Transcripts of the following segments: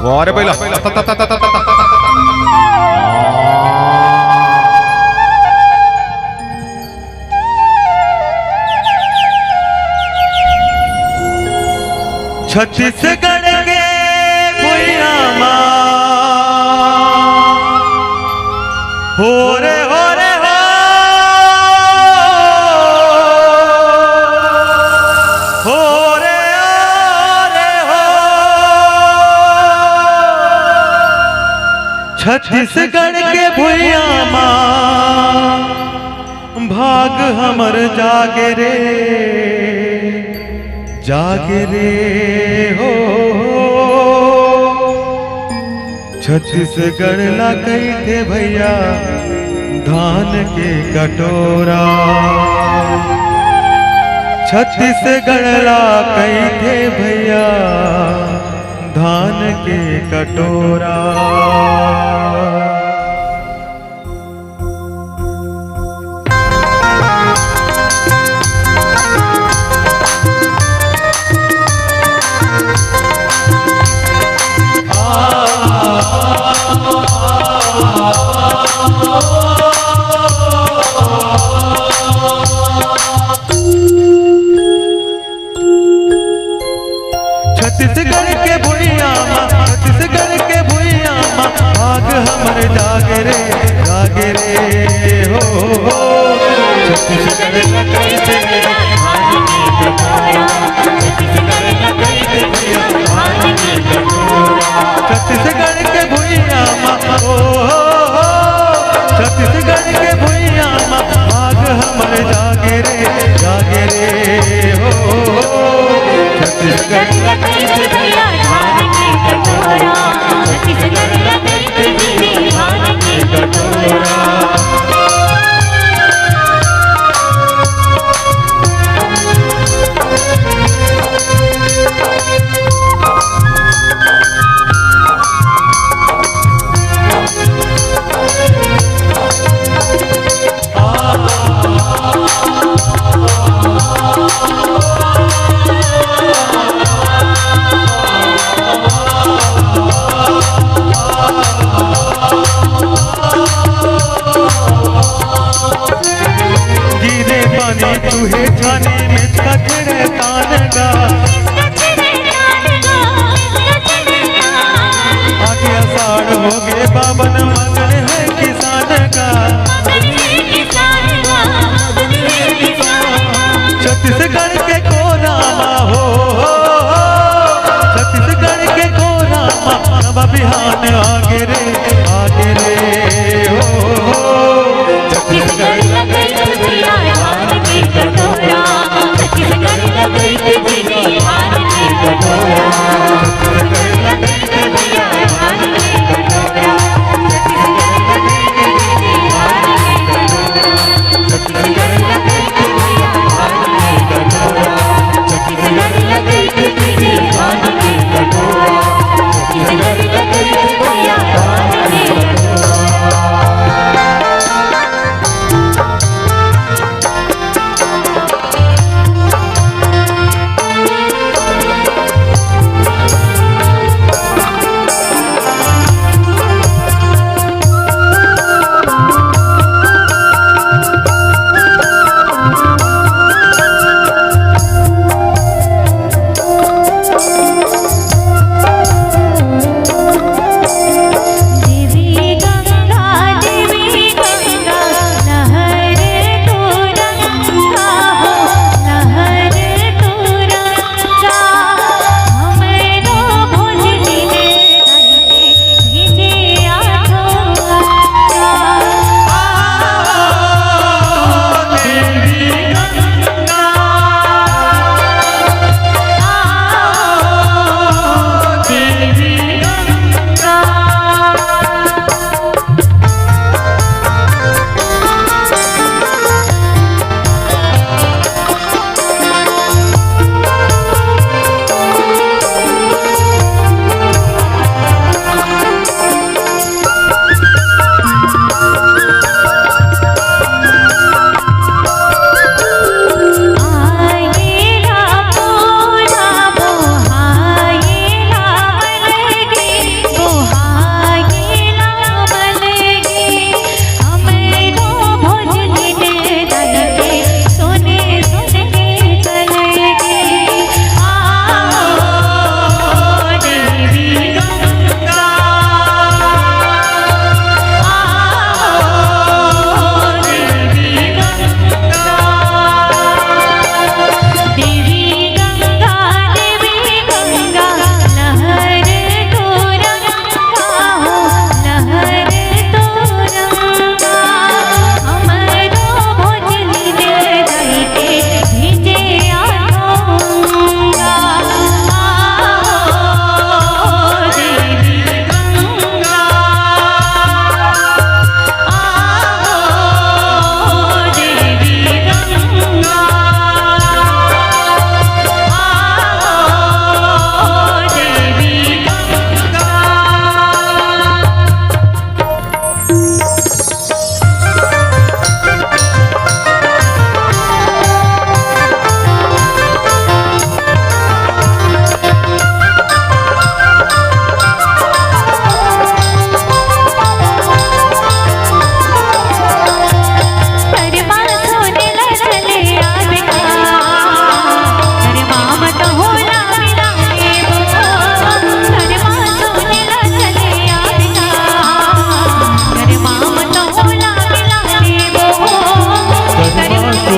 वारे पहिला छत्तीसगढ़ के भुइया माँ हो रे हो रे हो रे हो छत्तीसगढ़ के भुइया माँ भाग हमर जागे रे हो छत्तीसगढ़ ला कही थे भैया धान के कटोरा छत्तीसगढ़ ला कही थे भैया धान के कटोरा छत्तीसगढ़ के भुइया माँ छत्तीसगढ़ के भुइया माँ भाग हमर जागे रे हो छत्तीसगढ़ का कैसे धान के कटोरा छत्तीसगढ़ के भुइया माँ छत्तीसगढ़ के भुइया माँ भाग हमर जागे रे हो छत्तीसगढ़ तुहे जाने में कचरे तानगा आगे आषाढ़ हो गए बाबन मगन है किसान का छत्तीसगढ़ के कोना हो छत्तीसगढ़ के कोना नवा बिहान आगे रे हो छत्तीसगढ़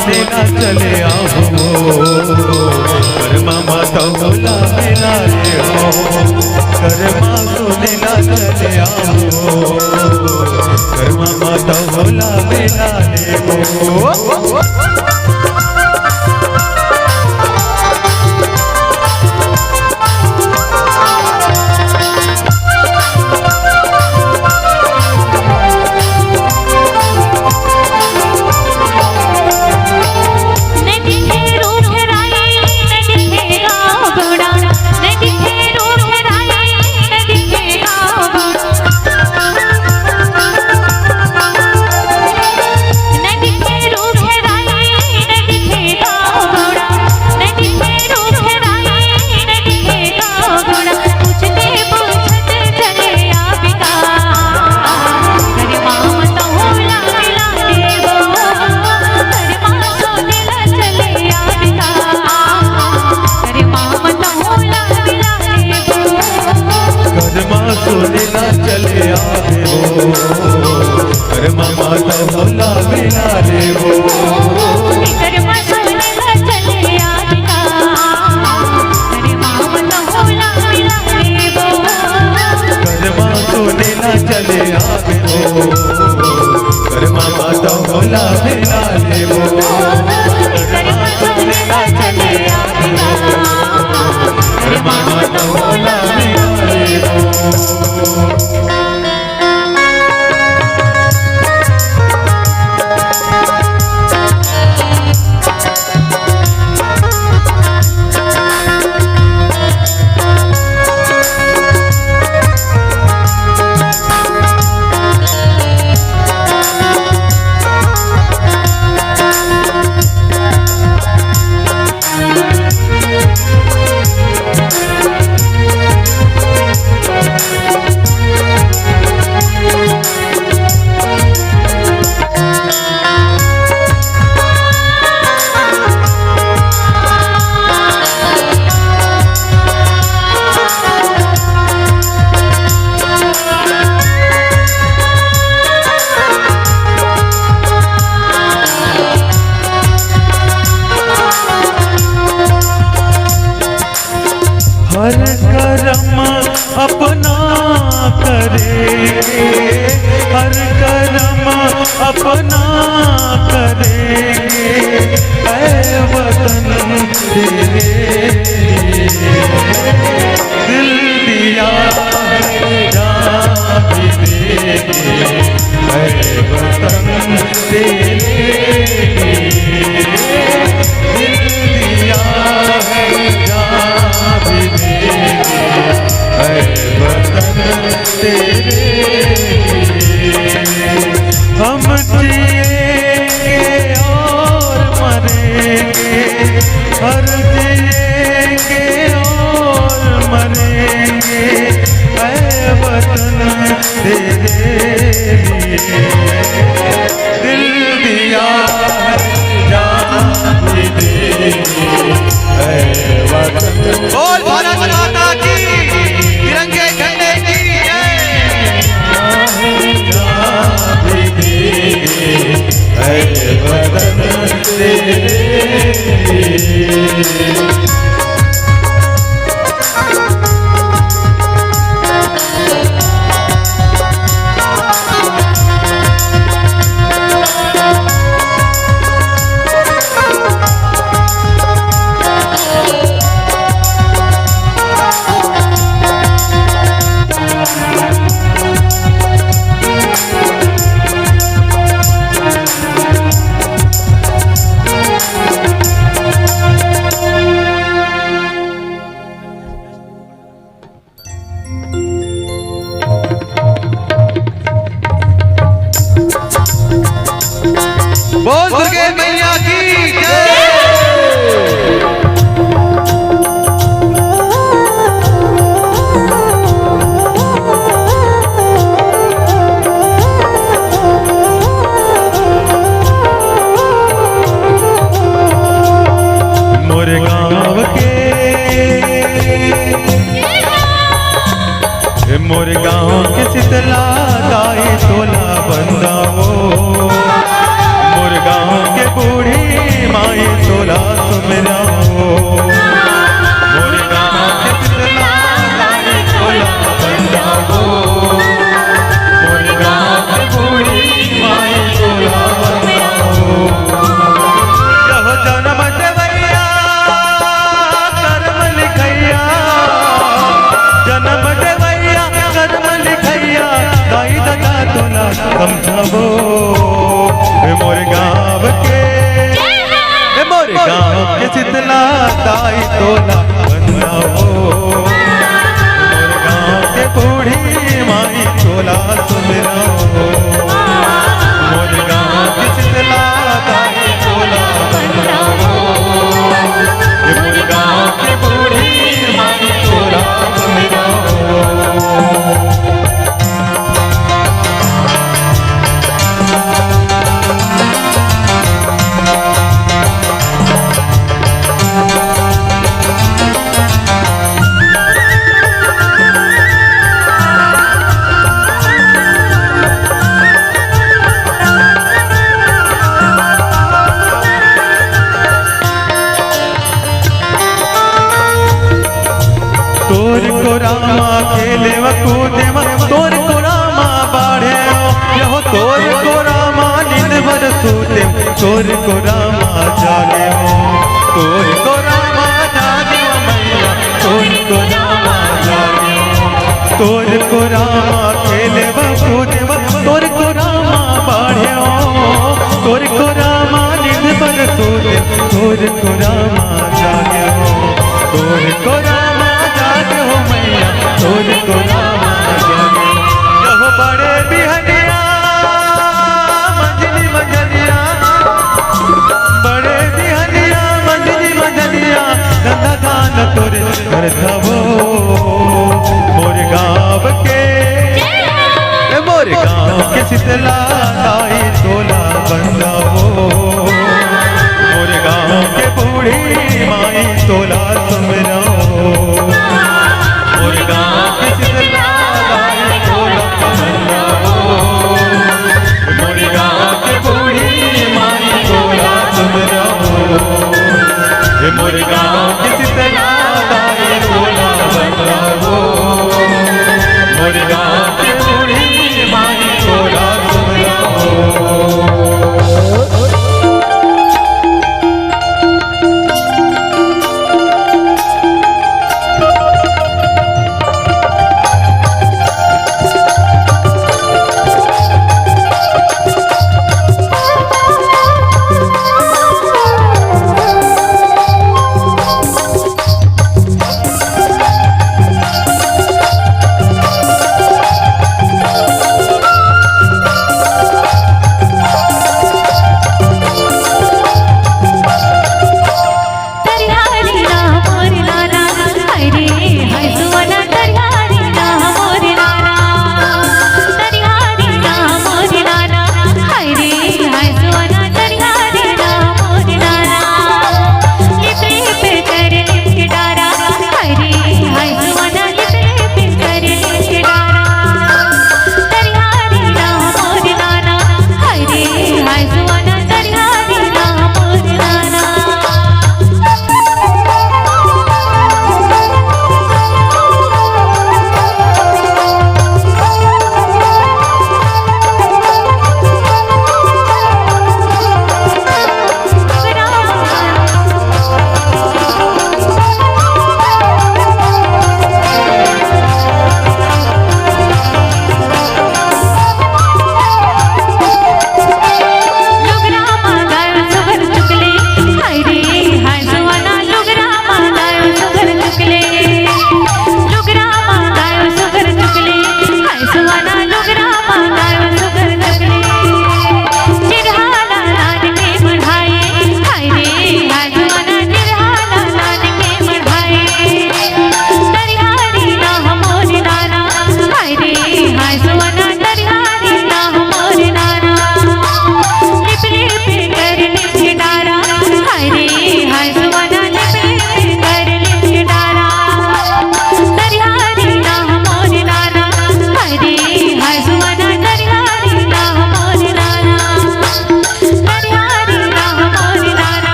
सोने ना चले आओ कर्मा माता होला मिला ले हो कर्मा सोने ना चले आओ कर्मा माता होला मिला ले हो। सोने ना चले आवे हो कर्मा माता होला मिला ले हो कर्मा सोने ना चले आवे कर्मा माता होला मिला ले हो कर्मा सोने ना चले आवे हो कर्मा माता होला मिला ले हो कर्मा सोने ना चले आवे हो कर्मा माता होला मिला ले हो। हर कर्म अपना करेंगे हर कर्म अपना करेंगे ऐ वतन तेरे दिल दिया जान भी देंगे ऐ वतन तेरे दिल दिया है जान भी वतन तेरे हम जिएंगे और मरेंगे हर जिएंगे और मरेंगे ऐ वतन तेरे लिए दिल दिया है जान भी देंगे ऐ वतन। बोल भारत माता की तिरंगे झंडे की जय वतन तेरे बोल दुर्गे मैया की जय। मोरे गाँव के मोरे गाँव के शीतला दाई तोला बंदाओ मोर गाँव के दाई तोला बंदा हो मोर गाँव के बूढ़ी माई तोला सुमरा हो मोर गाँव की शीतला दाई तोला बंदा हो मोर गाँव के बूढ़ी माई तोला सुमरा हो। तोर को रामा खेले कूदे तोर को रामा बाढ़े यहो तोर को रामा नींद भर सूते तोर को रामा जागे हो तोर को रामा जागे मैया तोर को रामा जागे तोर को रामा खेले कूदे तोर को रामा बाढ़े तोर को रामा नींद भर सूते तोर को रामा जागे हो तोर को रामा जागे हो मैया तोर को रामा जागे यहो बड़े बिहनिया मंजली मंजलिया बड़े बिहनिया मंजली मंजलिया गंगा गान तोरे कर धवो मोर गाँव के शीतला दाई तोला बंदा हो मोर गाँव के बूढ़ी माई तोला सुमरा हो मोर गाँव के शीतला दाई तोला बंदा हो मोर गाँव के बूढ़ी माई तोला सुमरा हो मोर गाँव के शीतला दाई तोला बंदा हो मोर गाँव के बूढ़ी माई तोला सुमरा हो।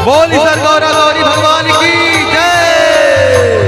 बोली सर गौरा गौरी भगवान की जय।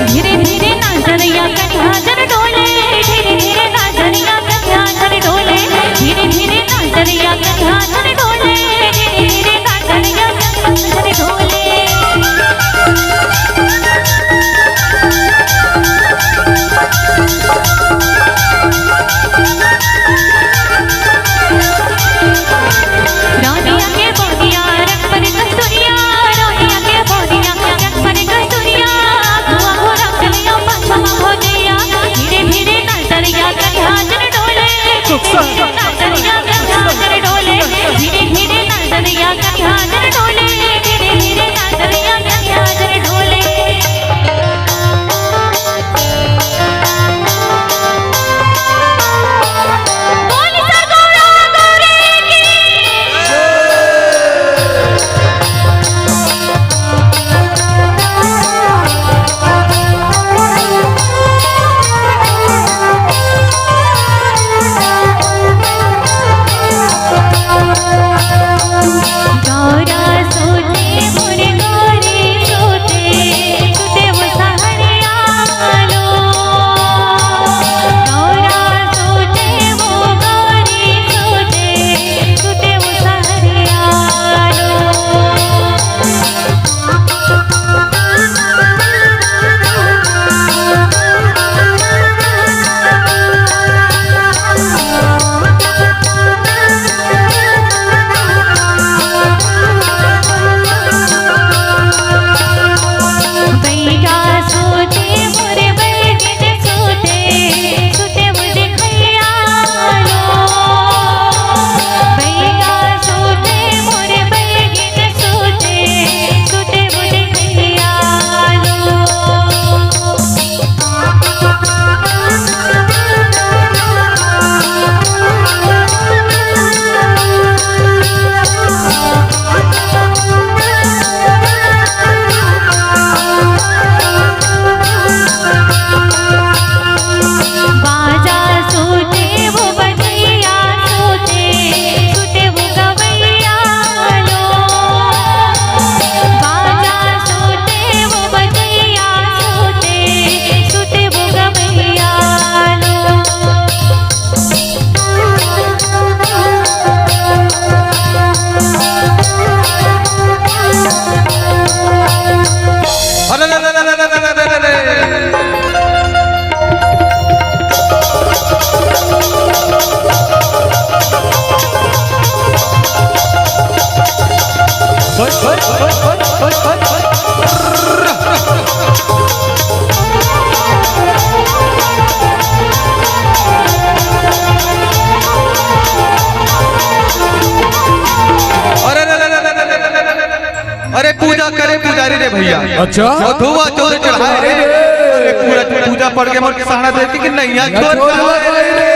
धीरे धीरे नाचनिया का ध्यान डोले, धीरे धीरे नाचनिया का ध्यान डोले, धीरे धीरे नाचनिया का ध्यान डोले, धीरे धीरे नाचनिया का ध्यान डोले। रानिया के बोलिया रंग पर कस्तूरिया, रानिया के बोलिया रंग पर कस्तूरिया, धुआ हो रंगलिया पछमा हो गया, धीरे धीरे नाचनिया का ध्यान डोले, नाचनिया का ध्यान डोले, धीरे धीरे नाचनिया का ध्यान डोले, धीरे धीरे नाचनिया का ध्यान डोले। बोल सरगोड़ा गौरी की गौरा सोते मोरे गौरी सोते, सुते वो सहरिया लो, गौरा सोते वो गौरी सोते, सुते वो सहरिया बैया सोते मोरे बैगिन सोते, सुते वो देखैया लो, बैया सोते मोरे बैगिन सोते, सुते वो देखैया बाजा सोते वो बजैया सोते, सुते वो गवैया लो, बाजा सोते वो बजैया सोते, सुते वो गवैया लो। अरे रे रे रे रे रे रे रे रे। अरे पूजा करे पुजारी रे भैया। अच्छा धुआ चोरे चढ़ाए रे, अरे पूरा पूजा पड़ के मोर किसाना देती कि नहीं यहाँ छोड़ रे।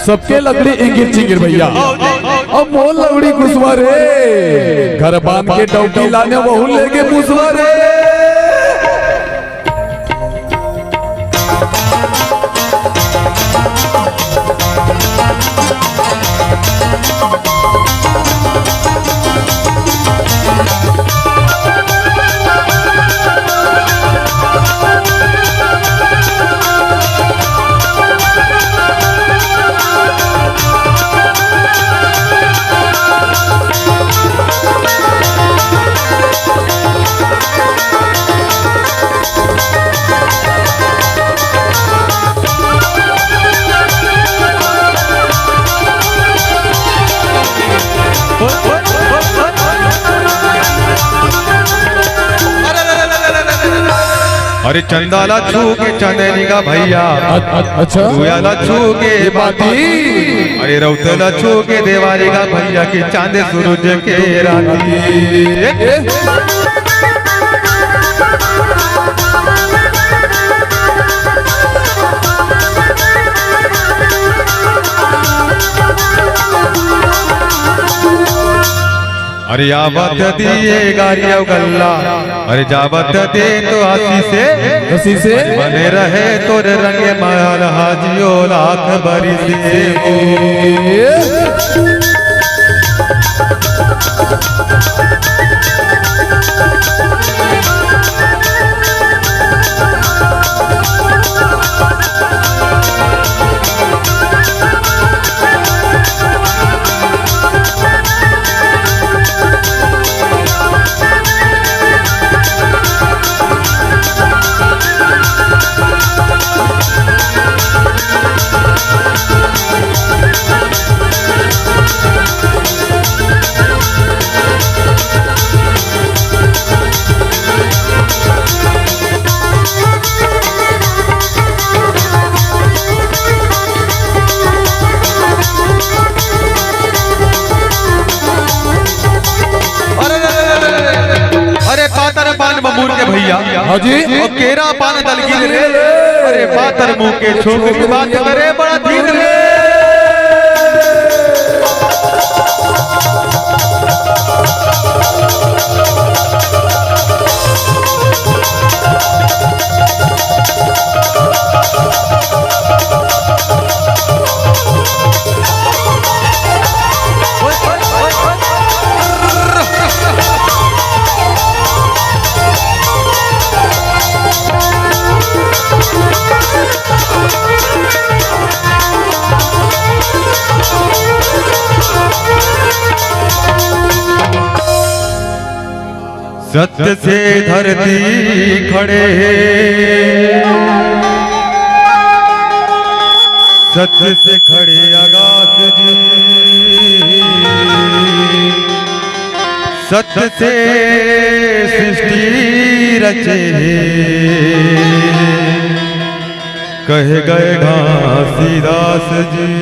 सबके लकड़ी इंगिर चिंगिर भैया, अब मोल लकड़ी कुसवा रे, घर बांध के डौकी लाने वहू लेके मुसवा रे। अरे चंदाला छू के चंदनी का भैया अच्छा दुयाला छू के ये बाती अरे रौतला छू के देवारी का भैया के चांद सूरज के राती अरे यावत दिए गारिया गल्ला अरे जावत दे तो हसी से बने रहे तोर रंगे माल हाजियो लाख बरी से पान बमूर के भैया हाँ जी और केरा पान दलगी रे अरे पातर मुंह के छोके की बात करे बड़ा धीर रे सत्य से धरती खड़े सत्य से खड़े आकाश जी सत्य से सृष्टि रचे कहे गए घासीदास जी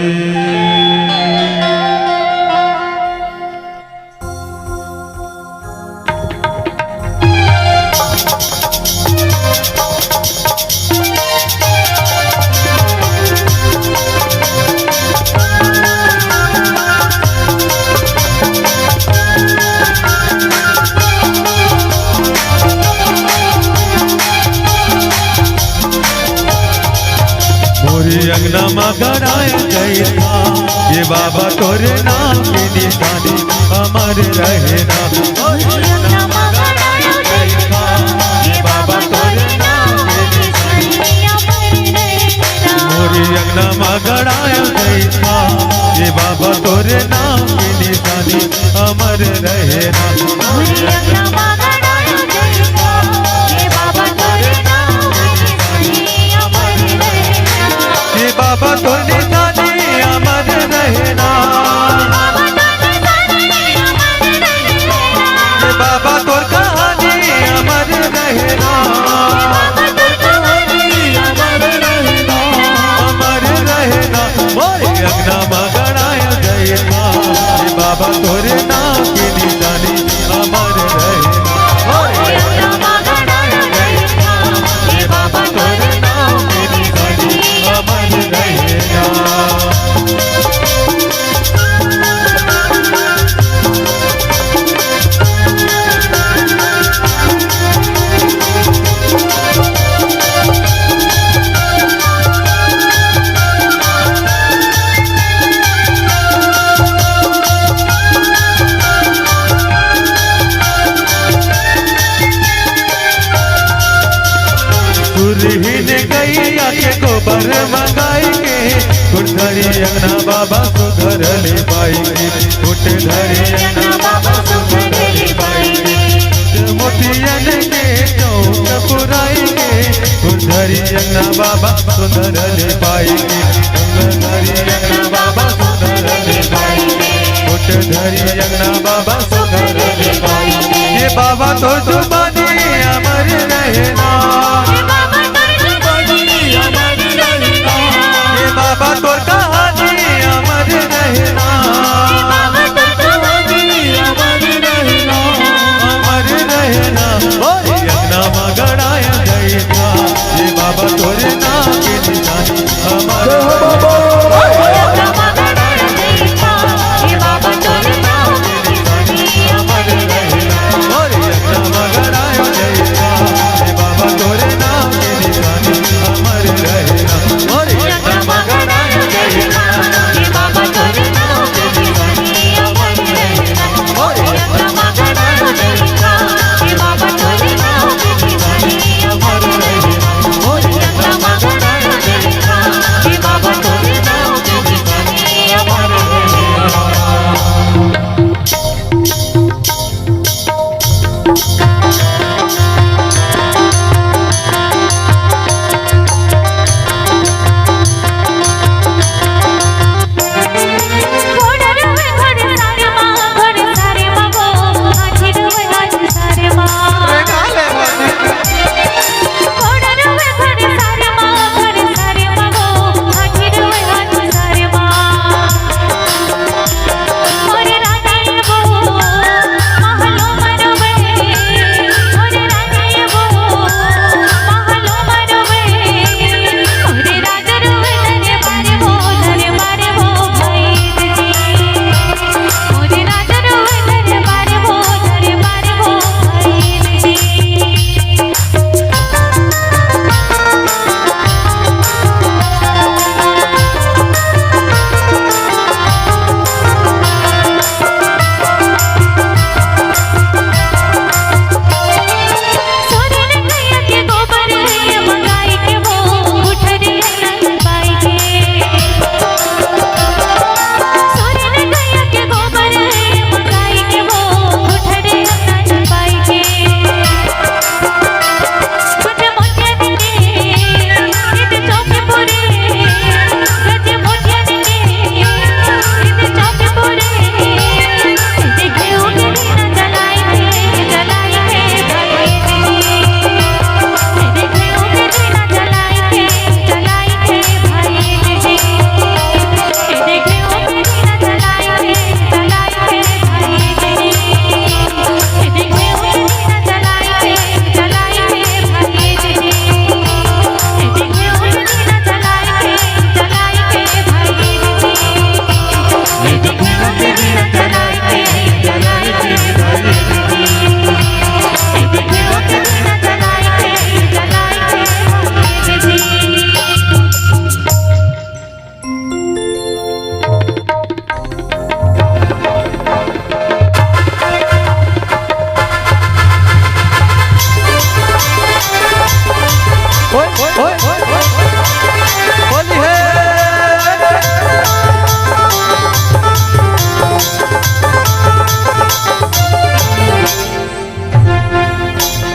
अंगना मगराए गई था ये बाबा तोरे नाम की निशानी अमर रहना अंगना मगराए गई था ये बाबा तोरे नाम की निशानी अमर रहना मोरी अंगना मगराए गई था ये बाबा तोरे नाम की निशानी अमर रहना मोरी अंगना मगराए गई था ये बाबा तोरे नाम की निशानी अमर रहना ये बाबा तो निशानी अमर रहना ये बाबा तो कहानी अमर रहना अमर रहना मोरे अंगना मगराए गई था ये बाबा तोरे नाम की निशानी अमर रहना मोरे अंगना मगराए गई था ये बाबा तोरे नाम की निशानी अमर रहना सुरहीन गैया के गोबर मंगाई के धरी अंगना बाबा सुधर ले पाएंगे धरी अंगना बाबा सुधर ले पाएंगे मोतियन के चौक पुराएंगे धरी अंगना बाबा सुधर ले पाएंगे धरी अंगना बाबा सुधर ले पाएंगे धरी अंगना बाबा सुधर ले पाएंगे ये बाबा तो जुबानी अमर रहना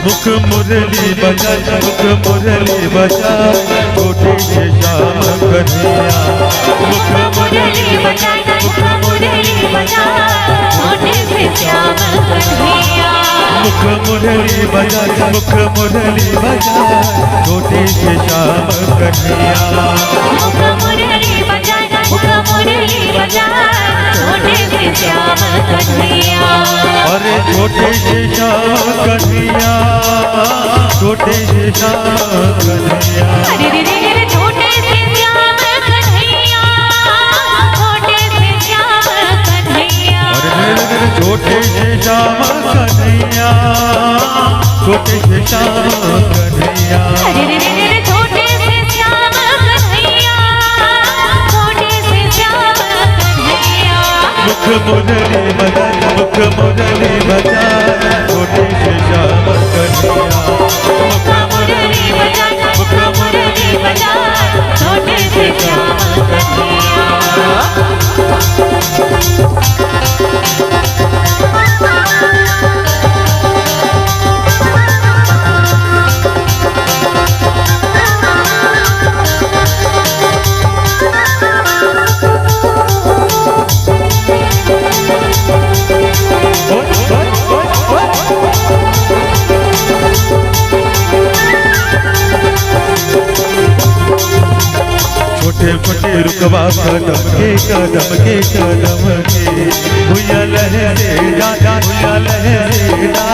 मुख मुरली बजा मुख मुरली बजा छोटे से श्याम कन्हैया मुख मुरली बजा मुख मुरली बजा छोटे से श्याम कन्हैया मुख मुरली बजा मुख मुरली बजा छोटे से श्याम कन्हैया मुख मुरली बजा मुख मुरली बजा छोटे से श्याम कन्हैया अरे छोटे से श्याम कन्हैया छोटे से श्याम कन्हैया अरे रे रे रे छोटे से श्याम कन्हैया छोटे से श्याम कन्हैया अरे छोटे से श्याम कन्हैया छोटे से श्याम कन्हैया अरे रे रे रे छोटे से श्याम कन्हैया छोटे से श्याम कन्हैया मुख मुरली बजा मुख मुरली बजा छोटे से श्याम कन्हैया मुख मुरली बजा मुख मुरली बजा छोटे से श्याम कन्हैया छोटे छोटे रुकवा कदम के भुया लहरे जा भुया लहरे जा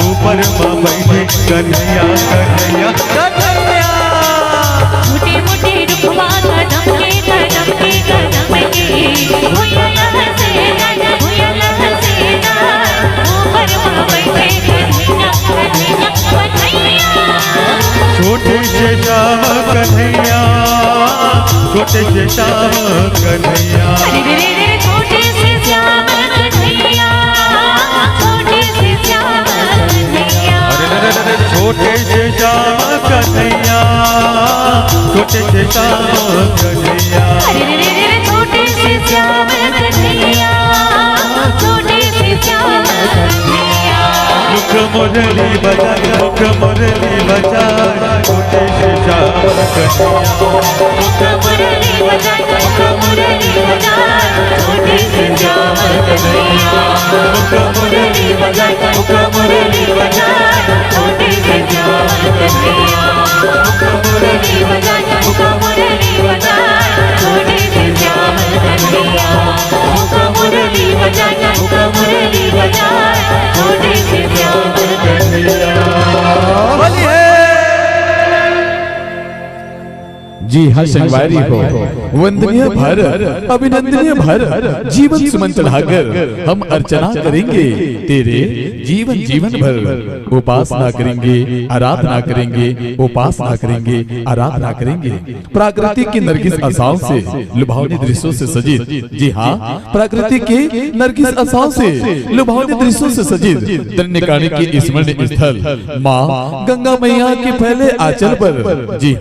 ऊपर माँ बैठे कन्हैया कन्हैया कन्हैया मोटे मोटे रुखवा कदम के भुया लहसे जा भुया लहसे जा ऊपर माँ बैठे कन्हैया कन्हैया कन्हैया छोटे से श्याम कन्हैया छोटे से श्याम कन्हैया अरे रे रे रे छोटे से श्याम कन्हैया छोटे से श्याम कन्हैया अरे छोटे से श्याम कन्हैया छोटे से श्याम कन्हैया अरे रे रे रे छोटे से श्याम कन्हैया छोटे से श्याम कन्हैया मुख मुरली बजा मुख मुरली बजा छोटे से श्याम कन्हैया मुख मुरली बजा मुख मुरली बजा छोटे से श्याम कन्हैया मुख मुरली बजा मुख मुरली बजा छोटे से श्याम कन्हैया मुख मुरली बजा मुख मुरली बजा छोटे से श्याम कन्हैया मुख मुरली बजा मुख मुरली बजा छोटे से श्याम कन्हैया जी हाँ संगवारी हो वंदनीय भारत अभिनंदनीय भारत जीवन सुमन चढ़ाकर हम अर्चना करेंगे तेरे जीवन जीवन भर उपासना करेंगे आराधना करेंगे उपासना करेंगे आराधना करेंगे प्रकृति की नरगिस आशाओं से लुभावनी दृश्यों से सजित जी हाँ प्रकृति के नरगिस आशाओं से लुभावनी दृश्यों से सजित दंडकानी के स्मरण स्थल माँ गंगा मैया के पहले आंचल पर जी